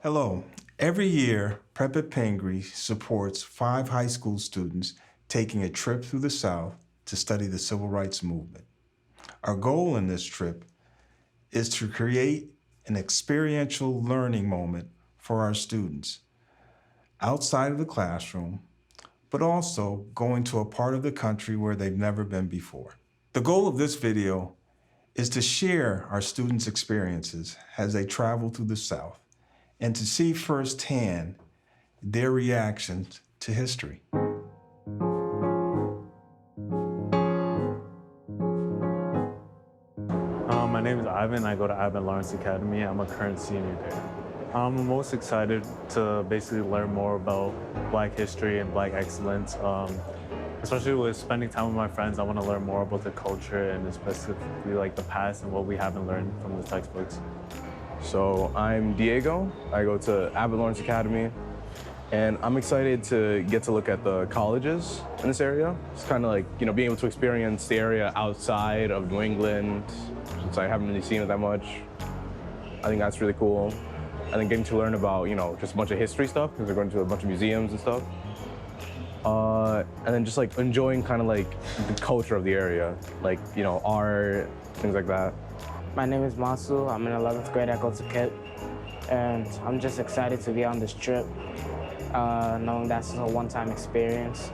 Hello. Every year, Prep at Pingree supports 5 high school students taking a trip through the South to study the Civil Rights Movement. Our goal in this trip is to create an experiential learning moment for our students outside of the classroom, but also going to a part of the country where they've never been before. The goal of this video is to share our students' experiences as they travel through the South and to see firsthand their reactions to history. My name is Ivan. I go to Ivan Lawrence Academy. I'm a current senior there. I'm most excited to basically learn more about Black history and Black excellence. Especially with spending time with my friends, I want to learn more about the culture and specifically like the past and what we haven't learned from the textbooks. So I'm Diego. I go to Abbott Lawrence Academy, and I'm excited to get to look at the colleges in this area. It's kind of like, being able to experience the area outside of New England, since I haven't really seen it that much. I think that's really cool. And then getting to learn about, just a bunch of history stuff, because we're going to a bunch of museums and stuff. And then just like enjoying kind of like the culture of the area, like, art, things like that. My name is Masu. I'm in 11th grade. I go to KIT. And I'm just excited to be on this trip, knowing that's a one-time experience.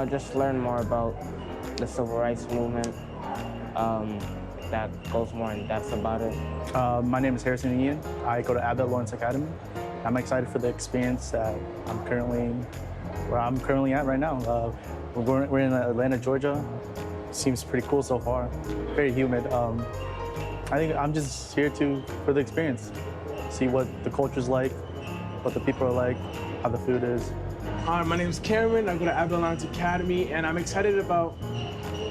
Just learn more about the Civil Rights Movement, that goes more in depth about it. My name is Harrison Ian. I go to Abbott Lawrence Academy. I'm excited for the experience that where I'm currently at right now. We're in Atlanta, Georgia. Seems pretty cool so far. Very humid. I think I'm just here for the experience, see what the culture's like, what the people are like, how the food is. Hi, my name is Cameron. I go to Abbott Lawrence Academy, and I'm excited about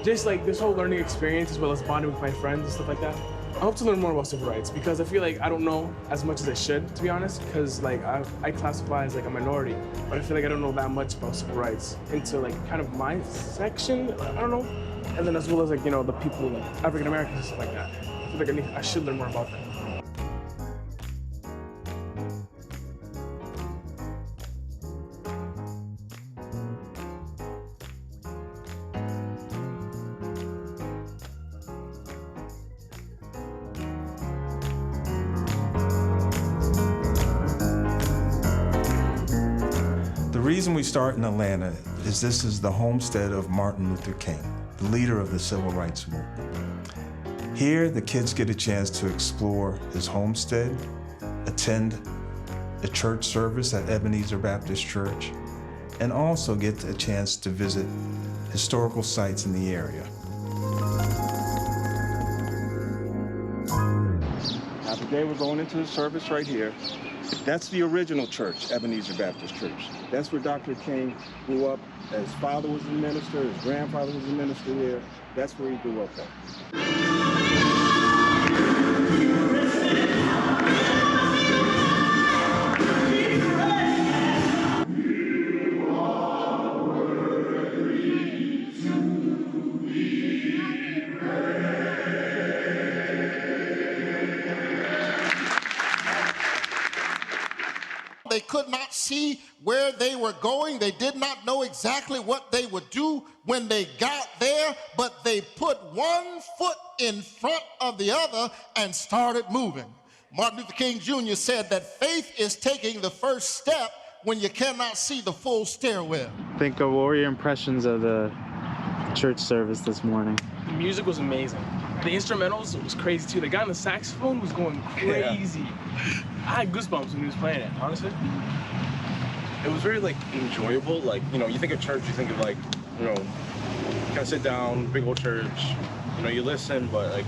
just like this whole learning experience as well as bonding with my friends and stuff like that. I hope to learn more about civil rights because I feel like I don't know as much as I should, to be honest, because like I classify as like a minority, but I feel like I don't know that much about civil rights into like kind of my section, I don't know, and then as well as like, the people, like African Americans and stuff like that. I feel like I should learn more about them. The reason we start in Atlanta is this is the homestead of Martin Luther King, the leader of the Civil Rights Movement. Here, the kids get a chance to explore his homestead, attend a church service at Ebenezer Baptist Church, and also get a chance to visit historical sites in the area. Now today we're going into the service right here. That's the original church, Ebenezer Baptist Church. That's where Dr. King grew up. His father was a minister, his grandfather was a minister there. That's where he grew up at. They could not see where they were going. They did not know exactly what they would do when they got there, but they put one foot in front of the other and started moving. Martin Luther King Jr. said that faith is taking the first step when you cannot see the full stairwell. What were your impressions of the church service this morning? The music was amazing. The instrumentals was crazy too. The guy on the saxophone was going crazy. Yeah. I had goosebumps when he was playing it, honestly. It was very enjoyable. You think of church, you think of kind of sit down, big old church. You listen, but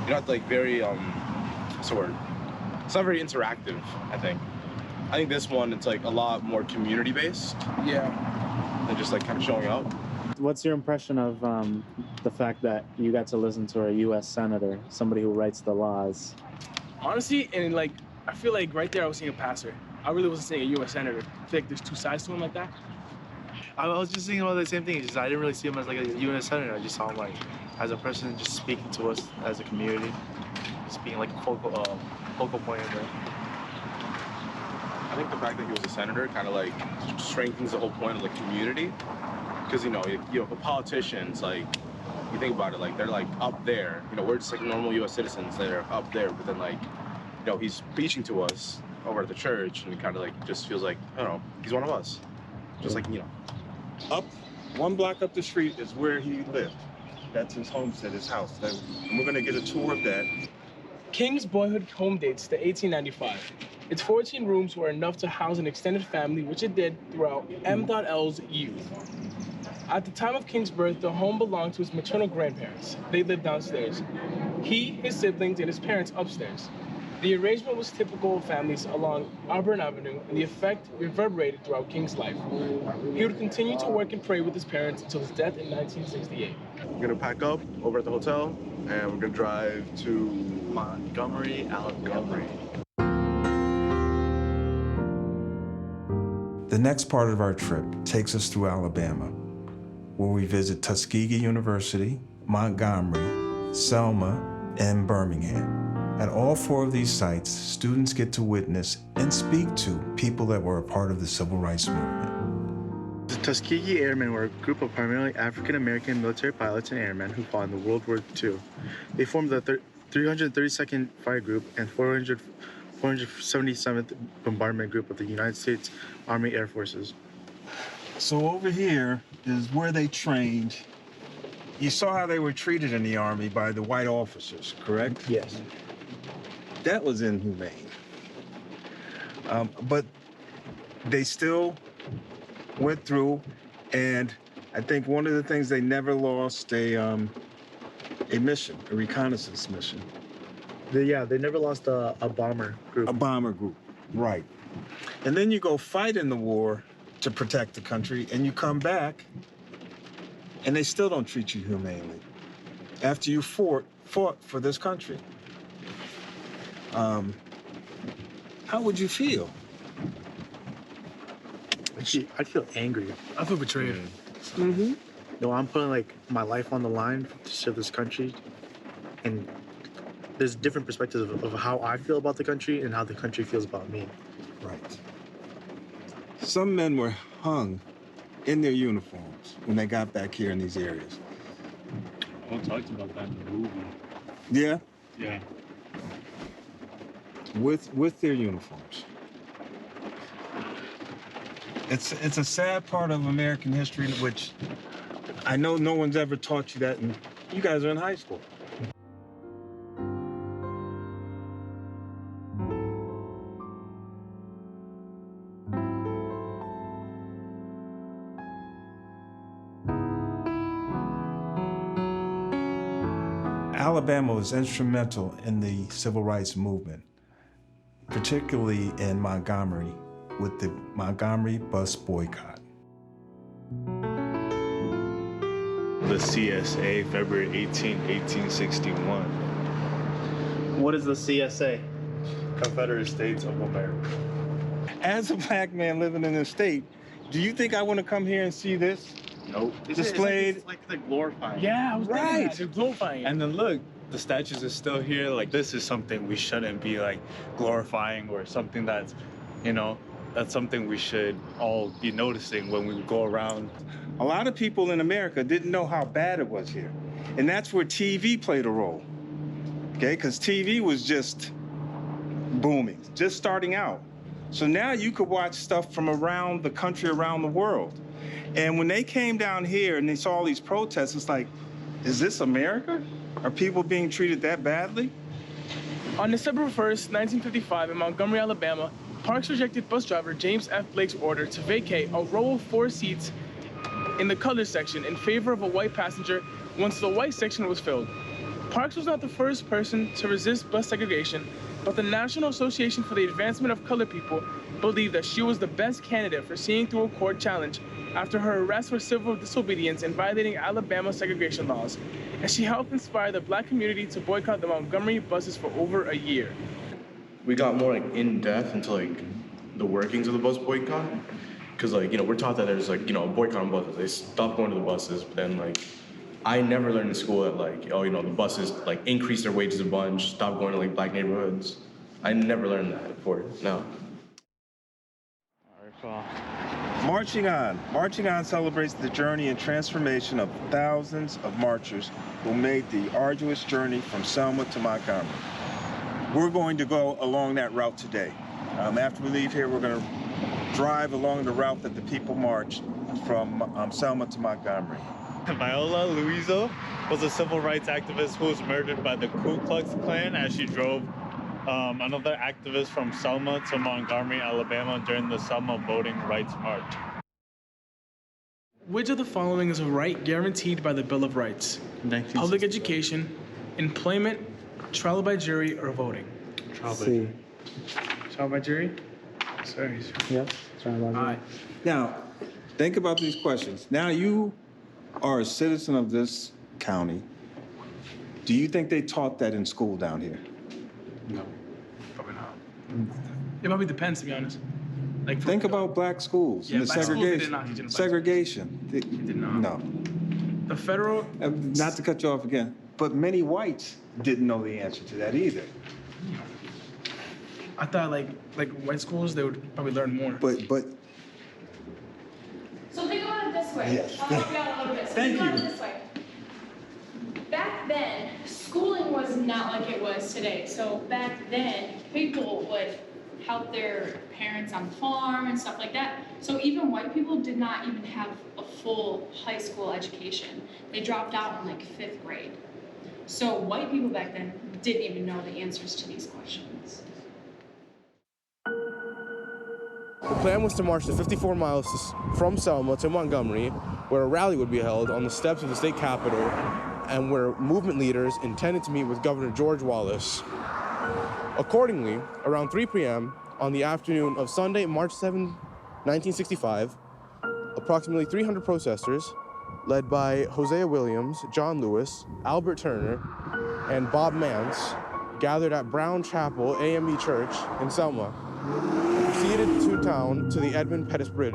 you're not very what's the word? It's not very interactive. I think this one it's a lot more community based. Yeah. Than just kind of showing up. What's your impression of the fact that you got to listen to a U.S. senator, somebody who writes the laws? Honestly, and I feel like right there I was seeing a pastor. I really wasn't seeing a U.S. senator. I feel like there's two sides to him like that. I was just thinking about the same thing. I didn't really see him as a U.S. senator. I just saw him as a person just speaking to us as a community, just being a focal point of it. think the fact that he was a senator kind of like strengthens the whole point of the community. Because, the politicians, like, you think about it, like, they're like up there. We're just like normal US citizens that are up there, but then like, he's preaching to us over at the church, and it kind of like just feels like, I don't know, he's one of us. Just like, Up 1 block up the street is where he lived. That's his homestead, his house. And we're gonna get a tour of that. King's boyhood home dates to 1895. Its 14 rooms were enough to house an extended family, which it did throughout M.L's youth. At the time of King's birth, the home belonged to his maternal grandparents. They lived downstairs. He, his siblings, and his parents upstairs. The arrangement was typical of families along Auburn Avenue, and the effect reverberated throughout King's life. He would continue to work and pray with his parents until his death in 1968. We're gonna pack up over at the hotel, and we're gonna drive to Montgomery, Alabama. The next part of our trip takes us through Alabama, where we visit Tuskegee University, Montgomery, Selma, and Birmingham. At all 4 of these sites, students get to witness and speak to people that were a part of the Civil Rights Movement. The Tuskegee Airmen were a group of primarily African-American military pilots and airmen who fought in the World War II. They formed the 332nd Fire Group and 477th Bombardment Group of the United States Army Air Forces. So over here is where they trained. You saw how they were treated in the Army by the white officers, correct? Yes. That was inhumane. But they still went through, and I think one of the things they never lost a mission, a reconnaissance mission. They never lost a bomber group. A bomber group, right. And then you go fight in the war to protect the country, and you come back, and they still don't treat you humanely after you fought for this country. How would you feel? I'd feel angry. I feel betrayed. Mm-hmm. No, I'm putting like my life on the line to serve this country, and there's different perspectives of how I feel about the country and how the country feels about me. Right. Some men were hung in their uniforms when they got back here in these areas. I talked about that in the movie. Yeah? Yeah. With their uniforms. It's a sad part of American history, which I know no one's ever taught you that, and you guys are in high school. Alabama was instrumental in the Civil Rights Movement, particularly in Montgomery with the Montgomery bus boycott. The CSA, February 18, 1861. What is the CSA? Confederate States of America. As a black man living in this state, do you think I want to come here and see this? Nope. Displayed. It's like they're glorifying. Yeah, I was thinking Right. that. They're glorifying it. And then look, the statues are still here. Like, this is something we shouldn't be like glorifying, or something that's, that's something we should all be noticing when we go around. A lot of people in America didn't know how bad it was here. And that's where TV played a role, okay? Because TV was just booming, just starting out. So now you could watch stuff from around the country, around the world. And when they came down here and they saw all these protests, it's like, is this America? Are people being treated that badly? On December 1st, 1955, in Montgomery, Alabama, Parks rejected bus driver James F. Blake's order to vacate a row of 4 seats in the colored section in favor of a white passenger once the white section was filled. Parks was not the first person to resist bus segregation, but the National Association for the Advancement of Colored People believed that she was the best candidate for seeing through a court challenge after her arrest for civil disobedience and violating Alabama segregation laws, and she helped inspire the black community to boycott the Montgomery buses for over a year. We got more like in depth into like the workings of the bus boycott, because we're taught that there's a boycott on buses. They stop going to the buses, but then I never learned in school that the buses increase their wages a bunch, stop going to black neighborhoods. I never learned that before. No. Cool. Marching On. Marching On celebrates the journey and transformation of thousands of marchers who made the arduous journey from Selma to Montgomery. We're going to go along that route today. After we leave here, we're going to drive along the route that the people marched from Selma to Montgomery. Viola Luiso was a civil rights activist who was murdered by the Ku Klux Klan as she drove another activist from Selma to Montgomery, Alabama during the Selma Voting Rights March. Which of the following is a right guaranteed by the Bill of Rights? Public education, employment, trial by jury, or voting? C. Trial by jury? Sorry. Yep. Try about All right. Now, think about these questions. Now you are a citizen of this county. Do you think they taught that in school down here? No, probably not. It probably depends, to be honest. Like, Think about black schools and the black schools, they did segregation. not teach in black Segregation. They did not. No. The federal, Not to cut you off again, but many whites didn't know the answer to that either. I thought like white schools, they would probably learn more. But So think about it this way. Yes. I'll help you out a little bit. So Thank think about you. it this way. Back then, schooling was not like it was today. So back then, people would help their parents on the farm and stuff like that. So even white people did not even have a full high school education. They dropped out in like 5th grade. So white people back then didn't even know the answers to these questions. The plan was to march the 54 miles from Selma to Montgomery, where a rally would be held on the steps of the state capitol and where movement leaders intended to meet with Governor George Wallace. Accordingly, around 3 p.m. on the afternoon of Sunday, March 7, 1965, approximately 300 protesters, led by Hosea Williams, John Lewis, Albert Turner, and Bob Mance, gathered at Brown Chapel AME Church in Selma, and proceeded to town to the Edmund Pettus Bridge.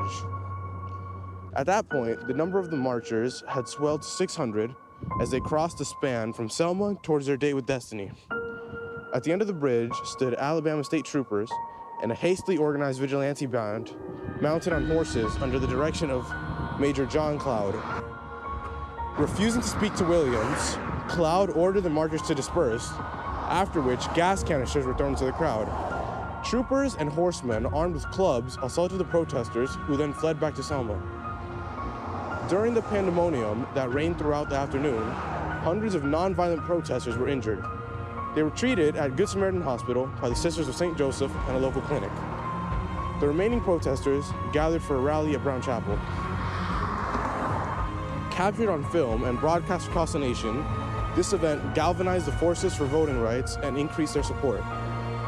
At that point, the number of the marchers had swelled to 600 as they crossed the span from Selma towards their date with destiny. At the end of the bridge stood Alabama state troopers and a hastily organized vigilante band mounted on horses under the direction of Major John Cloud. Refusing to speak to Williams, Cloud ordered the marchers to disperse, after which gas canisters were thrown into the crowd. Troopers and horsemen armed with clubs assaulted the protesters, who then fled back to Selma. During the pandemonium that reigned throughout the afternoon, hundreds of non-violent protesters were injured. They were treated at Good Samaritan Hospital by the Sisters of St. Joseph and a local clinic. The remaining protesters gathered for a rally at Brown Chapel. Captured on film and broadcast across the nation, this event galvanized the forces for voting rights and increased their support.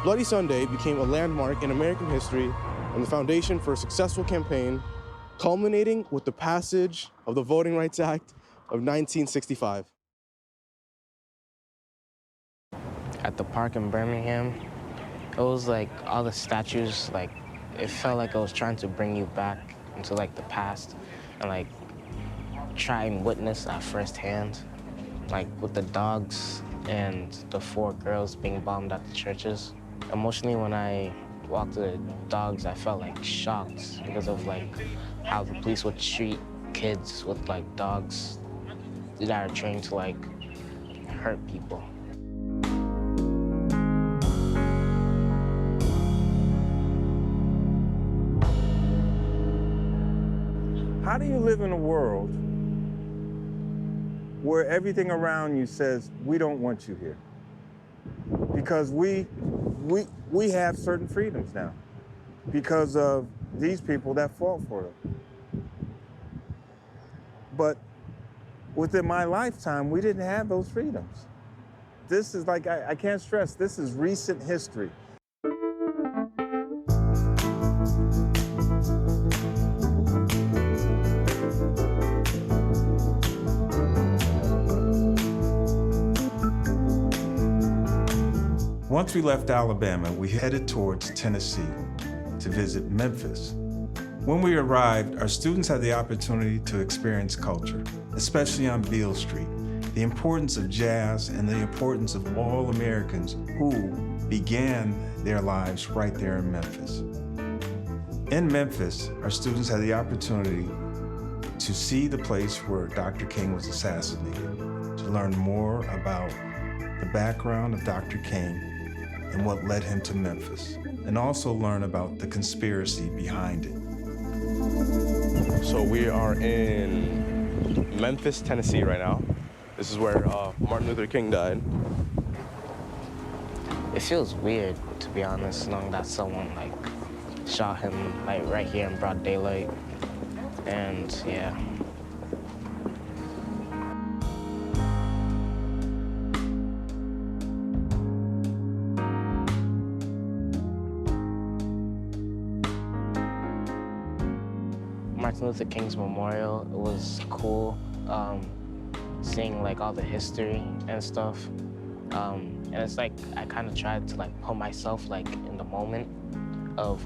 Bloody Sunday became a landmark in American history and the foundation for a successful campaign, culminating with the passage of the Voting Rights Act of 1965. At the park in Birmingham, it was like all the statues, like it felt like I was trying to bring you back into like the past and like try and witness that firsthand, like with the dogs and the 4 girls being bombed at the churches. Emotionally, when I walked to the dogs, I felt like shocked because of like how the police would treat kids with like dogs that are trained to like hurt people. How do you live in a world where everything around you says, we don't want you here? Because we have certain freedoms now because of these people that fought for them. But within my lifetime, we didn't have those freedoms. This is like, I can't stress, this is recent history. Once we left Alabama, we headed towards Tennessee to visit Memphis. When we arrived, our students had the opportunity to experience culture, especially on Beale Street, the importance of jazz and the importance of all Americans who began their lives right there in Memphis. In Memphis, our students had the opportunity to see the place where Dr. King was assassinated, to learn more about the background of Dr. King and what led him to Memphis, and also learn about the conspiracy behind it. So we are in Memphis, Tennessee right now. This is where Martin Luther King died. It feels weird, to be honest, knowing that someone like shot him like right here in broad daylight. And yeah. Martin Luther King's memorial, it was cool seeing like all the history and stuff. And it's like I kind of tried to like put myself like in the moment of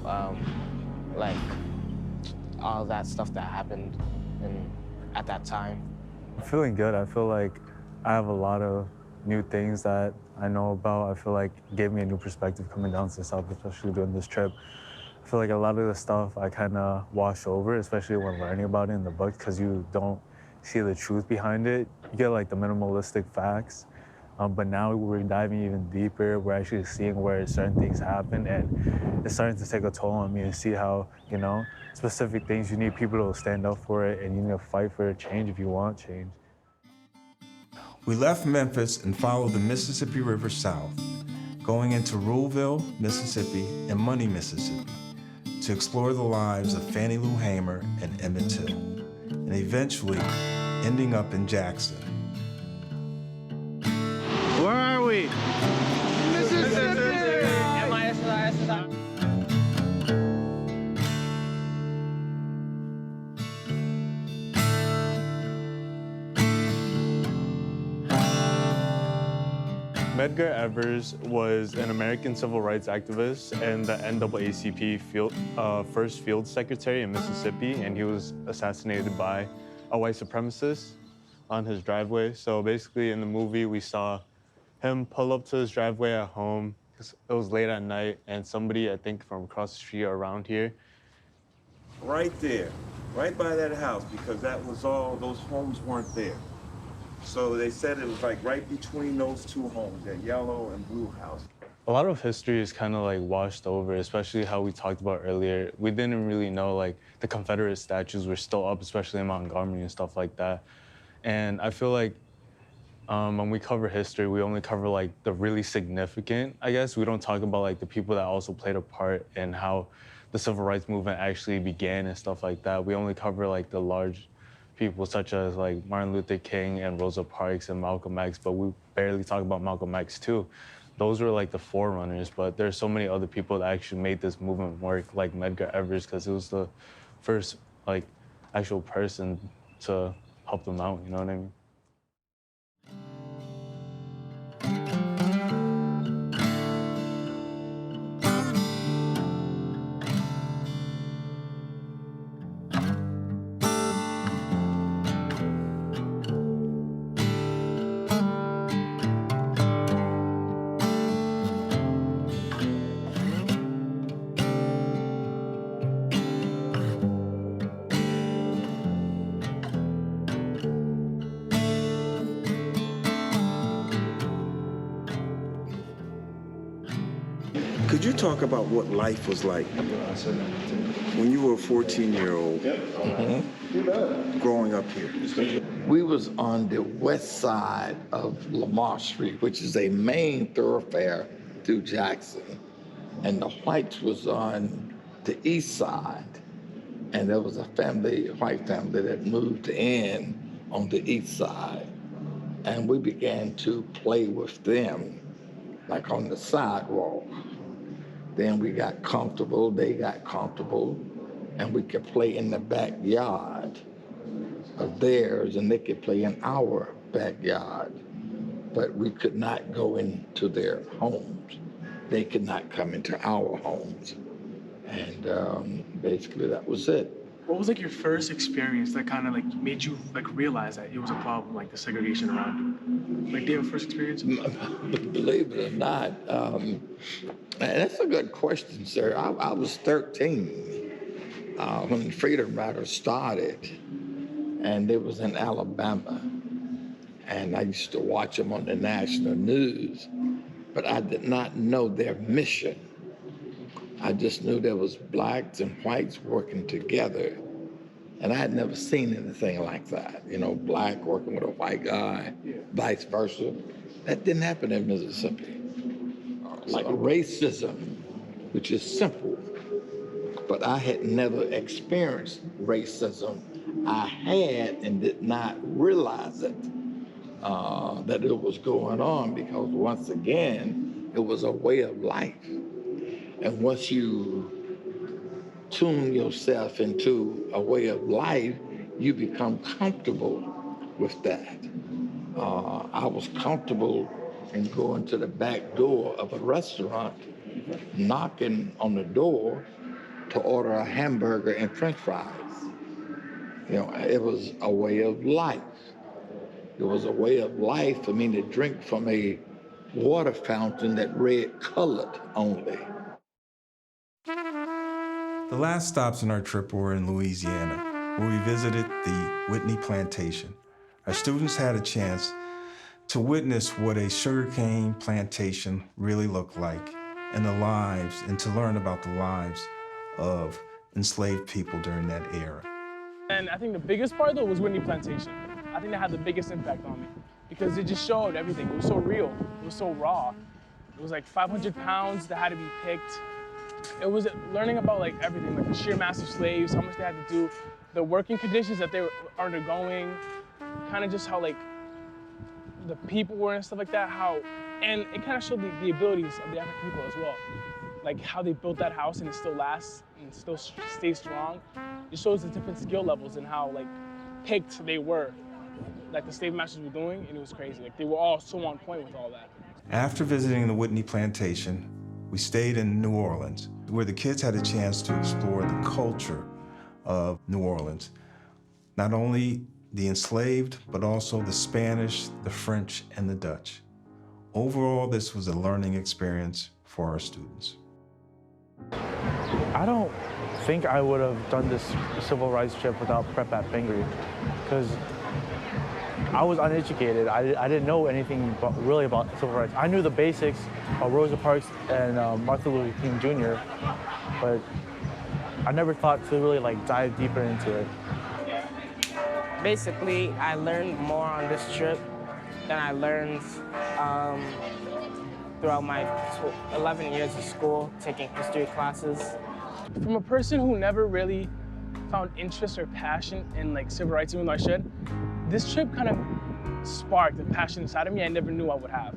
like all that stuff that happened at that time. I'm feeling good. I feel like I have a lot of new things that I know about. I feel like it gave me a new perspective coming down to the South, especially doing this trip. I feel like a lot of the stuff I kind of wash over, especially when learning about it in the book, because you don't see the truth behind it. You get like the minimalistic facts. But now we're diving even deeper. We're actually seeing where certain things happen, and it's starting to take a toll on me and see how, you know, specific things you need people to stand up for it, and you need to fight for change if you want change. We left Memphis and followed the Mississippi River south, going into Ruleville, Mississippi, and Money, Mississippi, to explore the lives of Fannie Lou Hamer and Emmett Till, and eventually ending up in Jackson. Where are we? Medgar Evers was an American civil rights activist and the NAACP first field secretary in Mississippi, and he was assassinated by a white supremacist on his driveway. So basically in the movie, we saw him pull up to his driveway at home. It was late at night, and somebody, I think from across the street or around here. Right there, right by that house, because that was all, those homes weren't there. So they said it was like right between those two homes, that yellow and blue house. A lot of history is kind of like washed over, especially how we talked about earlier. We didn't really know like the Confederate statues were still up, especially in Montgomery and stuff like that. And I feel like when we cover history, we only cover like the really significant, I guess. We don't talk about like the people that also played a part in how the civil rights movement actually began and stuff like that. We only cover like the large people such as like Martin Luther King and Rosa Parks and Malcolm X, but we barely talk about Malcolm X too. Those were like the forerunners, but there's so many other people that actually made this movement work, like Medgar Evers, because it was the first like actual person to help them out, you know what I mean? Could you talk about what life was like when you were a 14-year-old growing up here? We was on the west side of Lamar Street, which is a main thoroughfare through Jackson. And the whites was on the east side. And there was a family, a white family that moved in on the east side. And we began to play with them, like on the sidewalk. Then we got comfortable, they got comfortable, and we could play in the backyard of theirs, and they could play in our backyard. But we could not go into their homes. They could not come into our homes. And basically that was it. What was like your first experience that kind of like made you like realize that it was a problem, like the segregation around you? Like, do you have a first experience? Believe it or not, that's a good question, sir. I was 13, when the Freedom Riders started, and it was in Alabama. And I used to watch them on the national news, but I did not know their mission. I just knew there was blacks and whites working together. And I had never seen anything like that. You know, black working with a white guy, vice versa. That didn't happen in Mississippi. Like racism, which is simple, but I had never experienced racism. I had and did not realize it, that it was going on, because once again, it was a way of life. And once you tune yourself into a way of life, you become comfortable with that. I was comfortable in going to the back door of a restaurant, knocking on the door to order a hamburger and French fries. You know, it was a way of life. It was a way of life for me to drink from a water fountain that read colored only. The last stops in our trip were in Louisiana, where we visited the Whitney Plantation. Our students had a chance to witness what a sugarcane plantation really looked like, and to learn about the lives of enslaved people during that era. And I think the biggest part, though, was Whitney Plantation. I think that had the biggest impact on me because it just showed everything. It was so real. It was so raw. It was like 500 pounds that had to be picked. It was learning about like everything, like the sheer mass of slaves, how much they had to do, the working conditions that they were undergoing, kind of just how like the people were and stuff like that, and it kind of showed the abilities of the African people as well. Like how they built that house and it still lasts and still stays strong. It shows the different skill levels and how like picked they were, like the slave masters were doing, and it was crazy. Like they were all so on point with all that. After visiting the Whitney Plantation, we stayed in New Orleans, where the kids had a chance to explore the culture of New Orleans. Not only the enslaved, but also the Spanish, the French, and the Dutch. Overall, this was a learning experience for our students. I don't think I would have done this civil rights trip without prep at Pingree, because I was uneducated. I didn't know anything really about civil rights. I knew the basics of Rosa Parks and Martin Luther King Jr., but I never thought to really like dive deeper into it. Basically, I learned more on this trip than I learned throughout my 11 years of school, taking history classes. From a person who never really found interest or passion in like civil rights, even though I should, this trip kind of sparked a passion inside of me I never knew I would have.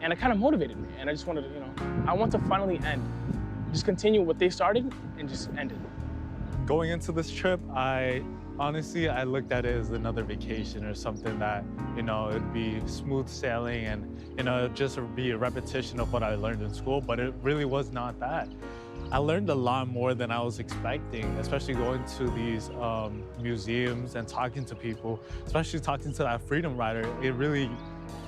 And it kind of motivated me. And I just wanted to, I want to finally just continue what they started and just end it. Going into this trip, I looked at it as another vacation or something that, it'd be smooth sailing and, it'd just be a repetition of what I learned in school, but it really was not that. I learned a lot more than I was expecting, especially going to these museums and talking to people, especially talking to that Freedom Rider. It really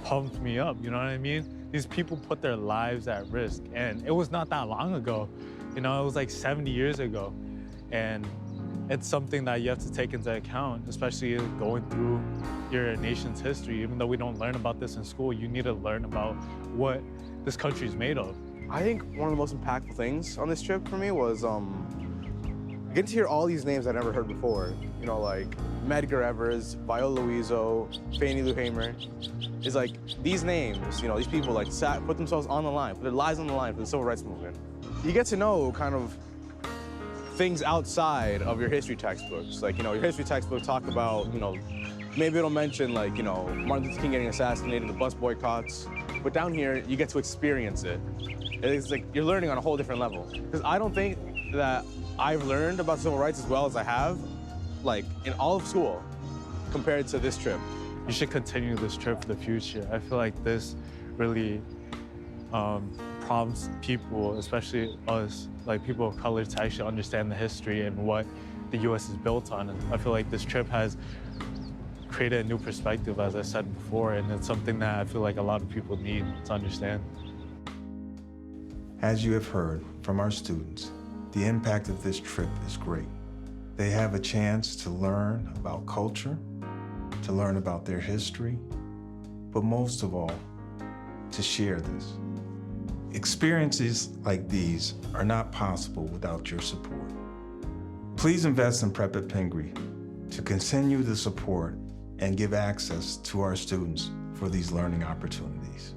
pumped me up, you know what I mean? These people put their lives at risk, and it was not that long ago. It was like 70 years ago. And it's something that you have to take into account, especially going through your nation's history. Even though we don't learn about this in school, you need to learn about what this country is made of. I think one of the most impactful things on this trip for me was getting to hear all these names I'd never heard before. Like Medgar Evers, Viola Luiso, Fannie Lou Hamer. It's like these names, these people like put themselves on the line, put their lives on the line for the civil rights movement. You get to know kind of things outside of your history textbooks. Like, your history textbook talk about, maybe it'll mention like, Martin Luther King getting assassinated, the bus boycotts. But down here, you get to experience it. It's like you're learning on a whole different level. Because I don't think that I've learned about civil rights as well as I have, like in all of school, compared to this trip. You should continue this trip for the future. I feel like this really prompts people, especially us, like people of color, to actually understand the history and what the U.S. is built on. And I feel like this trip has created a new perspective, as I said before, and it's something that I feel like a lot of people need to understand. As you have heard from our students, the impact of this trip is great. They have a chance to learn about culture, to learn about their history, but most of all, to share this. Experiences like these are not possible without your support. Please invest in Prep at Pingree to continue the support and give access to our students for these learning opportunities.